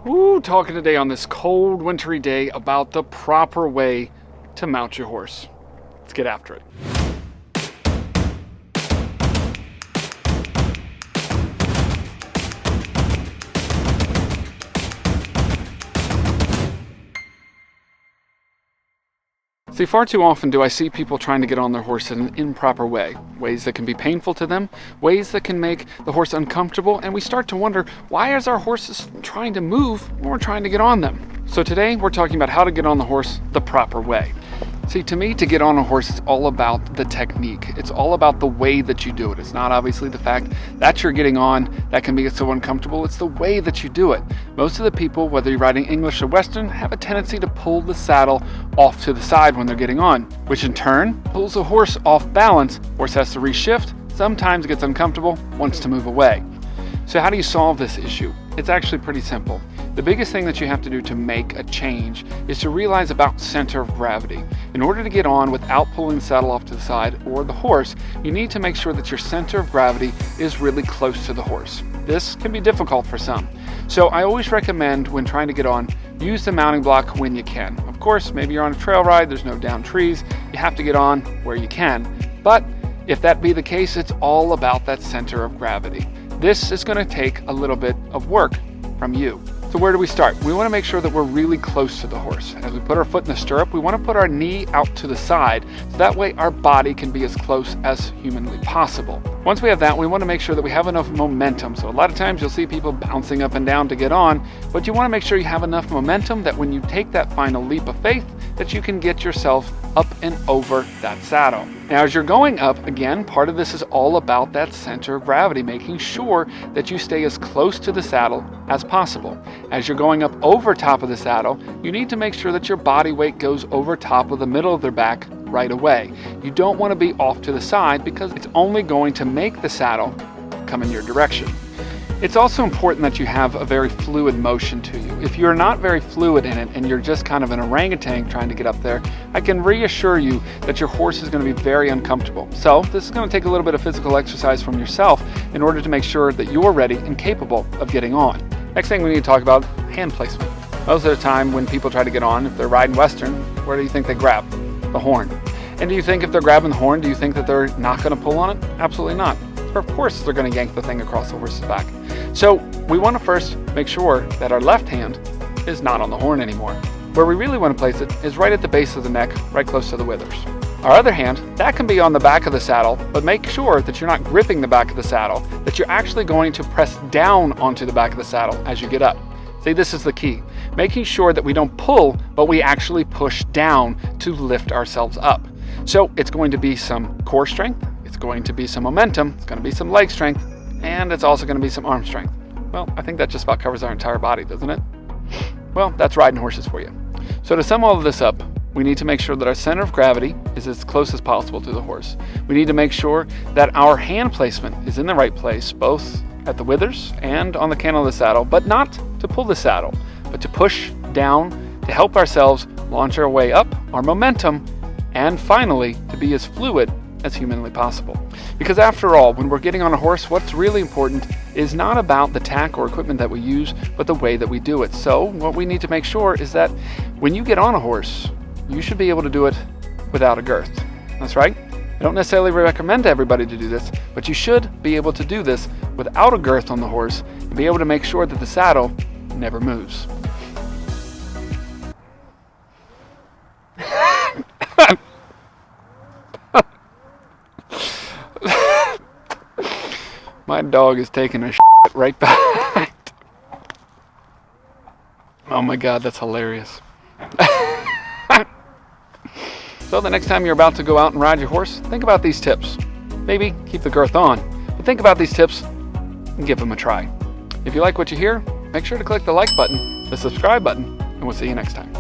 Ooh, talking today on this cold, wintry day about the proper way to mount your horse. Let's get after it. See, far too often do I see people trying to get on their horse in an improper way. Ways that can be painful to them, ways that can make the horse uncomfortable, and we start to wonder, why is our horses trying to move when we're trying to get on them? So today we're talking about how to get on the horse the proper way. See, to me, to get on a horse, it's all about the technique. It's all about the way that you do it. It's not obviously the fact that you're getting on that can be so uncomfortable. It's the way that you do it. Most of the people, whether you're riding English or Western, have a tendency to pull the saddle off to the side when they're getting on, which in turn pulls the horse off balance. Horse has to reshift, sometimes gets uncomfortable, wants to move away. So how do you solve this issue? It's actually pretty simple. The biggest thing that you have to do to make a change is to realize about center of gravity. In order to get on without pulling the saddle off to the side or the horse, you need to make sure that your center of gravity is really close to the horse. This can be difficult for some. So I always recommend when trying to get on, use the mounting block when you can. Of course, maybe you're on a trail ride, there's no down trees, you have to get on where you can. But if that be the case, it's all about that center of gravity. This is going to take a little bit of work from you. So where do we start? We want to make sure that we're really close to the horse. As we put our foot in the stirrup, we want to put our knee out to the side, so that way our body can be as close as humanly possible. Once we have that, we want to make sure that we have enough momentum. So a lot of times you'll see people bouncing up and down to get on, but you want to make sure you have enough momentum that when you take that final leap of faith, that you can get yourself up and over that saddle. Now, as you're going up, again, part of this is all about that center of gravity, making sure that you stay as close to the saddle as possible. As you're going up over top of the saddle, you need to make sure that your body weight goes over top of the middle of their back right away. You don't want to be off to the side because it's only going to make the saddle come in your direction. It's also important that you have a very fluid motion to you. If you're not very fluid in it and you're just kind of an orangutan trying to get up there, I can reassure you that your horse is going to be very uncomfortable. So this is going to take a little bit of physical exercise from yourself in order to make sure that you're ready and capable of getting on. Next thing we need to talk about, hand placement. Most of the time when people try to get on, if they're riding Western, where do you think they grab? The horn. And do you think if they're grabbing the horn, do you think that they're not going to pull on it? Absolutely not. Of course they're going to yank the thing across the horse's back. So we want to first make sure that our left hand is not on the horn anymore. Where we really want to place it is right at the base of the neck, right close to the withers. Our other hand, that can be on the back of the saddle, but make sure that you're not gripping the back of the saddle, that you're actually going to press down onto the back of the saddle as you get up. See, this is the key. Making sure that we don't pull, but we actually push down to lift ourselves up. So it's going to be some core strength, it's going to be some momentum, it's going to be some leg strength, and it's also going to be some arm strength. Well, I think that just about covers our entire body, doesn't it? Well, that's riding horses for you. So to sum all of this up, we need to make sure that our center of gravity is as close as possible to the horse. We need to make sure that our hand placement is in the right place, both at the withers and on the cantle of the saddle, but not to pull the saddle, but to push down to help ourselves launch our way up, our momentum, and finally, to be as fluid as humanly possible. Because after all, when we're getting on a horse, what's really important is not about the tack or equipment that we use, but the way that we do it. So what we need to make sure is that when you get on a horse, you should be able to do it without a girth. That's right. I don't necessarily recommend to everybody to do this, but you should be able to do this without a girth on the horse and be able to make sure that the saddle never moves. My dog is taking a shit right back. Oh my God, that's hilarious. So the next time you're about to go out and ride your horse, think about these tips. Maybe keep the girth on, but think about these tips and give them a try. If you like what you hear, make sure to click the like button, the subscribe button, and we'll see you next time.